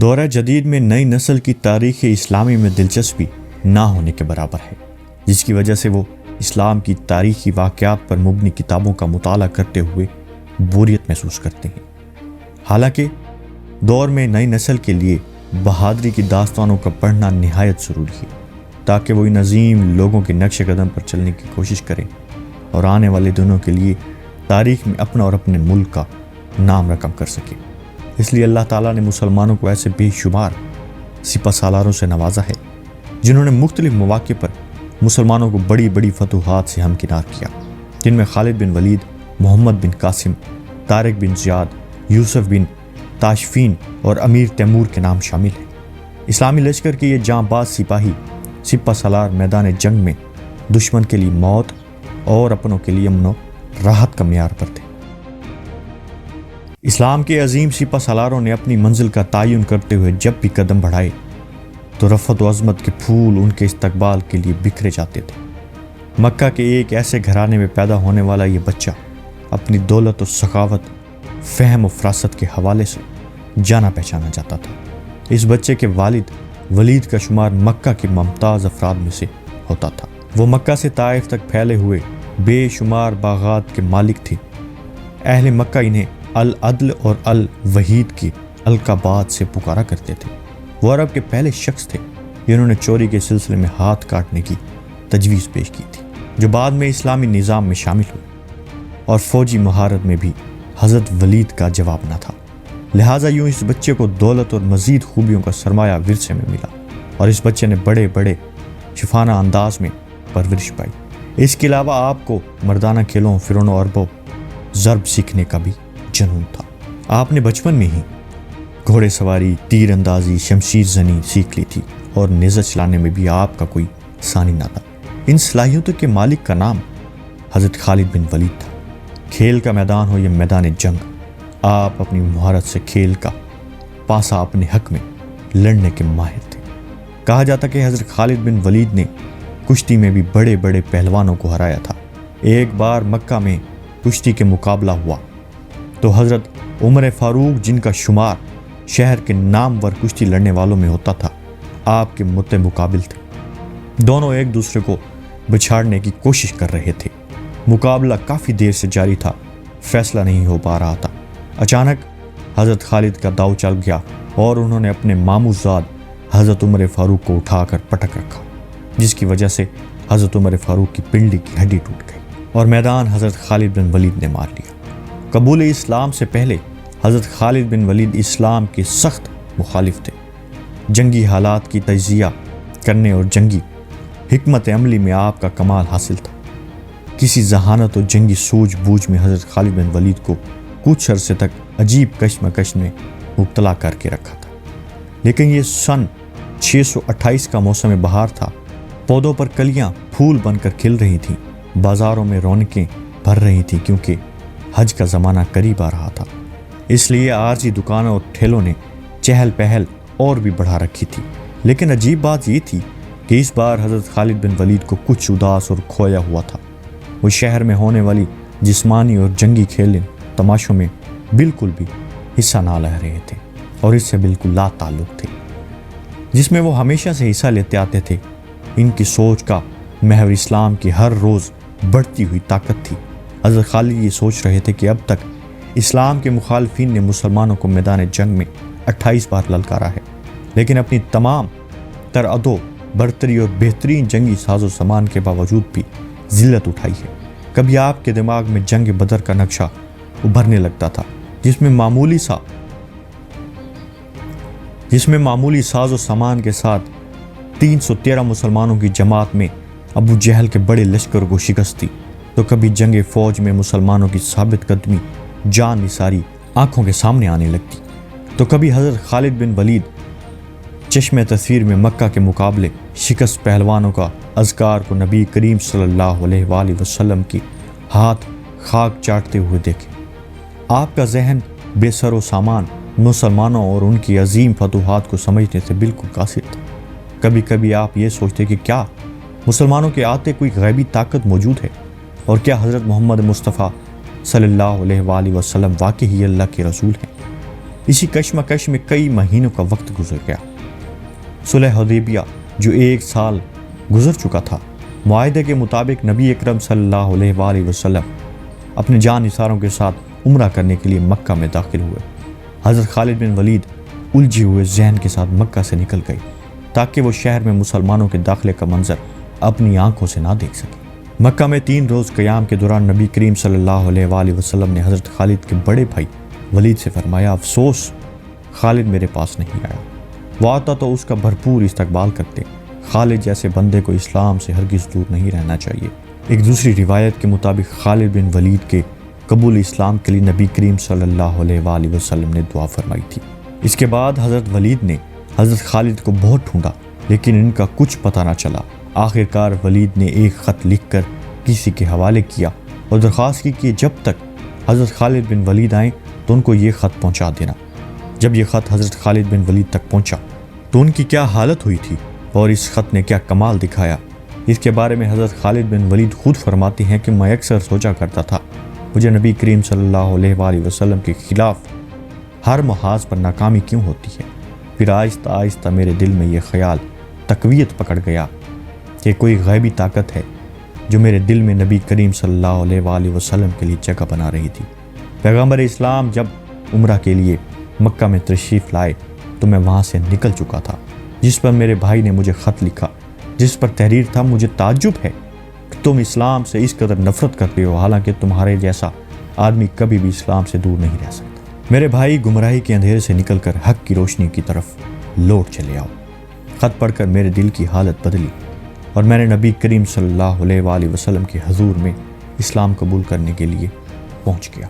دورہ جدید میں نئی نسل کی تاریخ اسلامی میں دلچسپی نہ ہونے کے برابر ہے، جس کی وجہ سے وہ اسلام کی تاریخی واقعات پر مبنی کتابوں کا مطالعہ کرتے ہوئے بوریت محسوس کرتے ہیں۔ حالانکہ دور میں نئی نسل کے لیے بہادری کی داستانوں کا پڑھنا نہایت ضروری ہے، تاکہ وہ ان عظیم لوگوں کے نقش قدم پر چلنے کی کوشش کریں اور آنے والے دنوں کے لیے تاریخ میں اپنا اور اپنے ملک کا نام رقم کر سکیں۔ اس لیے اللہ تعالیٰ نے مسلمانوں کو ایسے بے شمار سپہ سالاروں سے نوازا ہے جنہوں نے مختلف مواقع پر مسلمانوں کو بڑی بڑی فتوحات سے ہمکنار کیا، جن میں خالد بن ولید، محمد بن قاسم، طارق بن زیاد، یوسف بن تاشفین اور امیر تیمور کے نام شامل ہیں۔ اسلامی لشکر کے یہ جاں باز سپاہی سپہ سالار میدان جنگ میں دشمن کے لیے موت اور اپنوں کے لیے امن و راحت کا معیار پر تھے۔ اسلام کے عظیم سپہ سالاروں نے اپنی منزل کا تعین کرتے ہوئے جب بھی قدم بڑھائے تو رفعت و عظمت کے پھول ان کے استقبال کے لیے بکھرے جاتے تھے۔ مکہ کے ایک ایسے گھرانے میں پیدا ہونے والا یہ بچہ اپنی دولت و سخاوت، فہم و فراست کے حوالے سے جانا پہچانا جاتا تھا۔ اس بچے کے والد ولید کا شمار مکہ کے ممتاز افراد میں سے ہوتا تھا۔ وہ مکہ سے طائف تک پھیلے ہوئے بے شمار باغات کے مالک تھے۔ اہل مکہ انہیں العدل اور الوحید کے القابات سے پکارا کرتے تھے۔ وہ عرب کے پہلے شخص تھے جنہوں نے چوری کے سلسلے میں ہاتھ کاٹنے کی تجویز پیش کی تھی، جو بعد میں اسلامی نظام میں شامل ہوئی، اور فوجی مہارت میں بھی حضرت ولید کا جواب نہ تھا۔ لہٰذا یوں اس بچے کو دولت اور مزید خوبیوں کا سرمایہ ورثے میں ملا، اور اس بچے نے بڑے بڑے شفانہ انداز میں پرورش پائی۔ اس کے علاوہ آپ کو مردانہ کھیلوں، فرون و ارب و ضرب سیکھنے کا بھی جنون تھا۔ آپ نے بچپن میں ہی گھوڑے سواری، تیر اندازی، شمشیر زنی سیکھ لی تھی، اور نیزہ چلانے میں بھی آپ کا کوئی ثانی نہ تھا۔ ان صلاحیتوں کے مالک کا نام حضرت خالد بن ولید تھا۔ کھیل کا میدان ہو یا میدان جنگ، آپ اپنی مہارت سے کھیل کا پاسا اپنے حق میں لڑنے کے ماہر تھے۔ کہا جاتا کہ حضرت خالد بن ولید نے کشتی میں بھی بڑے بڑے پہلوانوں کو ہرایا تھا۔ ایک بار مکہ میں کشتی کے مقابلہ ہوا تو حضرت عمر فاروق، جن کا شمار شہر کے نامور کشتی لڑنے والوں میں ہوتا تھا، آپ کے مقابل تھے۔ دونوں ایک دوسرے کو بچھاڑنے کی کوشش کر رہے تھے۔ مقابلہ کافی دیر سے جاری تھا، فیصلہ نہیں ہو پا رہا تھا۔ اچانک حضرت خالد کا داؤ چل گیا اور انہوں نے اپنے ماموں زاد حضرت عمر فاروق کو اٹھا کر پٹک رکھا، جس کی وجہ سے حضرت عمر فاروق کی پنڈلی کی ہڈی ٹوٹ گئی اور میدان حضرت خالد بن ولید نے مار لیا۔ قبول اسلام سے پہلے حضرت خالد بن ولید اسلام کے سخت مخالف تھے۔ جنگی حالات کی تجزیہ کرنے اور جنگی حکمت عملی میں آپ کا کمال حاصل تھا۔ کسی ذہانت و جنگی سوجھ بوجھ میں حضرت خالد بن ولید کو کچھ عرصے تک عجیب کشمکش میں مبتلا کر کے رکھا تھا، لیکن یہ سن 628 کا موسم بہار تھا۔ پودوں پر کلیاں پھول بن کر کھل رہی تھیں، بازاروں میں رونقیں بھر رہی تھیں، کیونکہ حج کا زمانہ قریب آ رہا تھا۔ اس لیے عارضی دکانوں اور ٹھیلوں نے چہل پہل اور بھی بڑھا رکھی تھی۔ لیکن عجیب بات یہ تھی کہ اس بار حضرت خالد بن ولید کو کچھ اداس اور کھویا ہوا تھا۔ وہ شہر میں ہونے والی جسمانی اور جنگی کھیلیں تماشوں میں بالکل بھی حصہ نہ لے رہے تھے، اور اس سے بالکل لا تعلق تھے جس میں وہ ہمیشہ سے حصہ لیتے آتے تھے۔ ان کی سوچ کا محور اسلام کی ہر روز بڑھتی ہوئی طاقت تھی۔ حضرت خالد یہ سوچ رہے تھے کہ اب تک اسلام کے مخالفین نے مسلمانوں کو میدان جنگ میں 28 بار للکارا ہے، لیکن اپنی تمام تر ادو برتری اور بہترین جنگی ساز و سامان کے باوجود بھی ذلت اٹھائی ہے۔ کبھی آپ کے دماغ میں جنگ بدر کا نقشہ ابھرنے لگتا تھا، جس میں معمولی ساز و سامان کے ساتھ 313 مسلمانوں کی جماعت میں ابو جہل کے بڑے لشکر کو شکست تھی، تو کبھی جنگ فوج میں مسلمانوں کی ثابت قدمی جان نثاری آنکھوں کے سامنے آنے لگتی، تو کبھی حضرت خالد بن ولید چشم تصویر میں مکہ کے مقابلے شکست پہلوانوں کا اذکار کو نبی کریم صلی اللہ علیہ وآلہ وسلم کی ہاتھ خاک چاٹتے ہوئے دیکھے۔ آپ کا ذہن بے سر و سامان مسلمانوں اور ان کی عظیم فتوحات کو سمجھنے سے بالکل قاصر تھا۔ کبھی کبھی آپ یہ سوچتے کہ کیا مسلمانوں کے آتے کوئی غیبی طاقت موجود ہے، اور کیا حضرت محمد مصطفیٰ صلی اللہ علیہ وآلہ وسلم واقعی اللہ کے رسول ہیں۔ اسی کشمکش میں کئی مہینوں کا وقت گزر گیا۔ صلح حدیبیہ جو 1 سال گزر چکا تھا، معاہدے کے مطابق نبی اکرم صلی اللہ علیہ وآلہ وسلم اپنے جان نثاروں کے ساتھ عمرہ کرنے کے لیے مکہ میں داخل ہوئے۔ حضرت خالد بن ولید الجھے ہوئے ذہن کے ساتھ مکہ سے نکل گئے تاکہ وہ شہر میں مسلمانوں کے داخلے کا منظر اپنی آنکھوں سے نہ دیکھ سکے۔ مکہ میں 3 روز قیام کے دوران نبی کریم صلی اللہ علیہ وآلہ وسلم نے حضرت خالد کے بڑے بھائی ولید سے فرمایا، افسوس خالد میرے پاس نہیں آیا، وہ آتا تو اس کا بھرپور استقبال کرتے۔ خالد جیسے بندے کو اسلام سے ہرگز دور نہیں رہنا چاہیے۔ ایک دوسری روایت کے مطابق خالد بن ولید کے قبول اسلام کے لیے نبی کریم صلی اللہ علیہ وآلہ وسلم نے دعا فرمائی تھی۔ اس کے بعد حضرت ولید نے حضرت خالد کو بہت ڈھونڈا لیکن ان کا کچھ پتہ نہ چلا۔ آخر کار ولید نے ایک خط لکھ کر کسی کے حوالے کیا اور درخواست کی کہ جب تک حضرت خالد بن ولید آئیں تو ان کو یہ خط پہنچا دینا۔ جب یہ خط حضرت خالد بن ولید تک پہنچا تو ان کی کیا حالت ہوئی تھی اور اس خط نے کیا کمال دکھایا، اس کے بارے میں حضرت خالد بن ولید خود فرماتے ہیں کہ میں اکثر سوچا کرتا تھا مجھے نبی کریم صلی اللہ علیہ وآلہ وسلم کے خلاف ہر محاذ پر ناکامی کیوں ہوتی ہے۔ پھر آہستہ آہستہ میرے دل میں یہ خیال تقویت پکڑ گیا کہ کوئی غیبی طاقت ہے جو میرے دل میں نبی کریم صلی اللہ علیہ وآلہ وسلم کے لیے جگہ بنا رہی تھی۔ پیغمبر اسلام جب عمرہ کے لیے مکہ میں تشریف لائے تو میں وہاں سے نکل چکا تھا، جس پر میرے بھائی نے مجھے خط لکھا جس پر تحریر تھا، مجھے تعجب ہے کہ تم اسلام سے اس قدر نفرت کرتے ہو حالانکہ تمہارے جیسا آدمی کبھی بھی اسلام سے دور نہیں رہ سکتا۔ میرے بھائی گمراہی کے اندھیرے سے نکل کر حق کی روشنی کی طرف لوٹ چلے آؤ۔ خط پڑھ کر میرے دل کی حالت بدلی اور میں نے نبی کریم صلی اللہ علیہ وآلہ وسلم کے حضور میں اسلام قبول کرنے کے لیے پہنچ گیا۔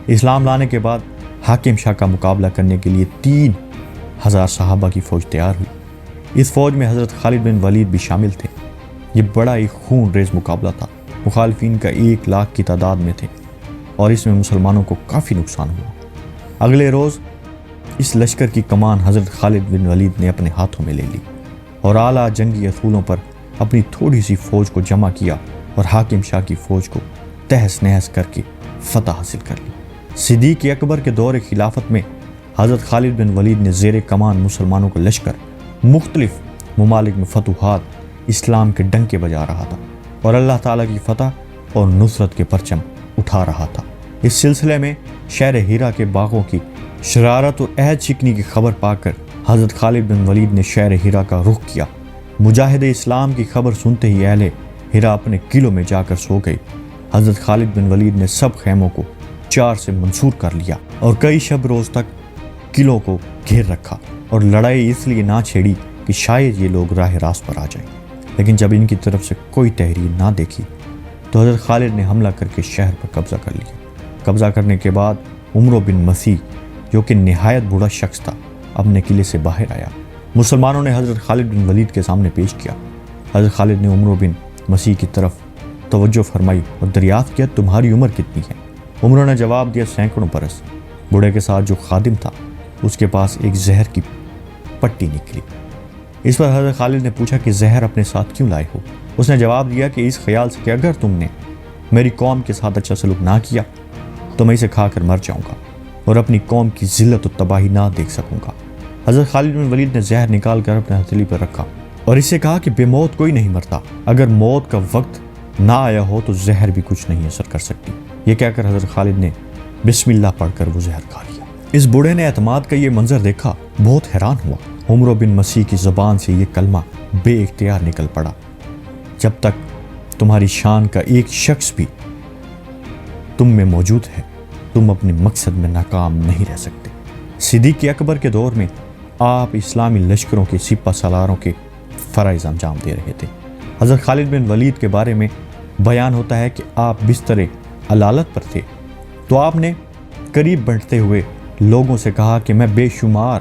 اسلام لانے کے بعد حاکم شاہ کا مقابلہ کرنے کے لیے 3000 صحابہ کی فوج تیار ہوئی۔ اس فوج میں حضرت خالد بن ولید بھی شامل تھے۔ یہ بڑا ہی خون ریز مقابلہ تھا، مخالفین کا 1 لاکھ کی تعداد میں تھے اور اس میں مسلمانوں کو کافی نقصان ہوا۔ اگلے روز اس لشکر کی کمان حضرت خالد بن ولید نے اپنے ہاتھوں میں لے لی اور اعلیٰ جنگی اصولوں پر اپنی تھوڑی سی فوج کو جمع کیا اور حاکم شاہ کی فوج کو تہس نہس کر کے فتح حاصل کر لی۔ صدیق اکبر کے دور خلافت میں حضرت خالد بن ولید نے زیر کمان مسلمانوں کا لشکر مختلف ممالک میں فتوحات اسلام کے ڈنکے بجا رہا تھا اور اللہ تعالیٰ کی فتح اور نصرت کے پرچم اٹھا رہا تھا۔ اس سلسلے میں شہر ہیرا کے باغوں کی شرارت اور عہد شکنی کی خبر پا کر حضرت خالد بن ولید نے شہر ہیرا کا رخ کیا۔ مجاہد اسلام کی خبر سنتے ہی اہل ہیرا اپنے قلعوں میں جا کر سو گئے۔ حضرت خالد بن ولید نے سب خیموں کو 4 سے منصور کر لیا اور کئی شب روز تک قلعوں کو گھیر رکھا اور لڑائی اس لیے نہ چھیڑی کہ شاید یہ لوگ راہ راست پر آ جائیں۔ لیکن جب ان کی طرف سے کوئی تحریر نہ دیکھی تو حضرت خالد نے حملہ کر کے شہر پر قبضہ کر لیا۔ قبضہ کرنے کے بعد عمرو بن مسیح جو کہ نہایت بوڑھا شخص تھا اپنے قلعے سے باہر آیا۔ مسلمانوں نے حضرت خالد بن ولید کے سامنے پیش کیا۔ حضرت خالد نے عمرو بن مسیح کی طرف توجہ فرمائی اور دریافت کیا تمہاری عمر کتنی ہے؟ عمرو نے جواب دیا 100 برس۔ بوڑھے کے ساتھ جو خادم تھا اس کے پاس ایک زہر کی پٹی نکلی۔ اس پر حضرت خالد نے پوچھا کہ زہر اپنے ساتھ کیوں لائے ہو؟ اس نے جواب دیا کہ اس خیال سے کہ اگر تم نے میری قوم کے ساتھ اچھا سلوک نہ کیا تو میں اسے کھا کر مر جاؤں گا اور اپنی قوم کی ذلت و تباہی نہ دیکھ سکوں گا۔ حضرت خالد بن ولید نے زہر نکال کر اپنے ہتھیلی پر رکھا اور اس سے کہا کہ بے موت کوئی نہیں مرتا، اگر موت کا وقت نہ آیا ہو تو زہر بھی کچھ نہیں اثر کر سکتی۔ یہ کہہ کر حضرت خالد نے بسم اللہ پڑھ کر وہ زہر کھا لیا۔ اس بوڑھے نے اعتماد کا یہ منظر دیکھا، بہت حیران ہوا۔ عمرو بن مسیح کی زبان سے یہ کلمہ بے اختیار نکل پڑا، جب تک تمہاری شان کا ایک شخص بھی تم میں موجود ہے تم اپنے مقصد میں ناکام نہیں رہ سکتے۔ صدیق اکبر کے دور میں آپ اسلامی لشکروں کے سپہ سالاروں کے فرائض انجام دے رہے تھے۔ حضرت خالد بن ولید کے بارے میں بیان ہوتا ہے کہ آپ بستر علالت پر تھے تو آپ نے قریب بنٹتے ہوئے لوگوں سے کہا کہ میں بے شمار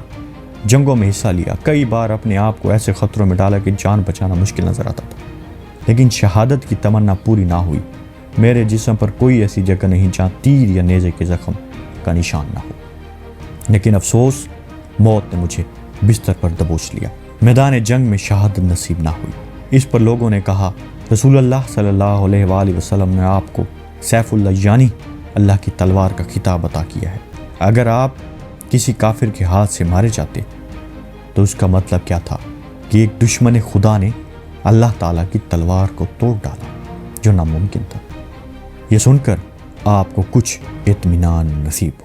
جنگوں میں حصہ لیا، کئی بار اپنے آپ کو ایسے خطروں میں ڈالا کہ جان بچانا مشکل نظر آتا تھا، لیکن شہادت کی تمنا پوری نہ ہوئی۔ میرے جسم پر کوئی ایسی جگہ نہیں جہاں تیر یا نیزے کے زخم کا نشان نہ ہو، لیکن افسوس موت نے مجھے بستر پر دبوچ لیا، میدان جنگ میں شہادت نصیب نہ ہوئی۔ اس پر لوگوں نے کہا رسول اللہ صلی اللہ علیہ وآلہ وسلم نے آپ کو سیف اللہ یعنی اللہ کی تلوار کا خطاب عطا کیا ہے، اگر آپ کسی کافر کے ہاتھ سے مارے جاتے تو اس کا مطلب کیا تھا کہ ایک دشمن خدا نے اللہ تعالیٰ کی تلوار کو توڑ ڈالا، جو ناممکن تھا۔ یہ سن کر آپ کو کچھ اطمینان نصیب ہو۔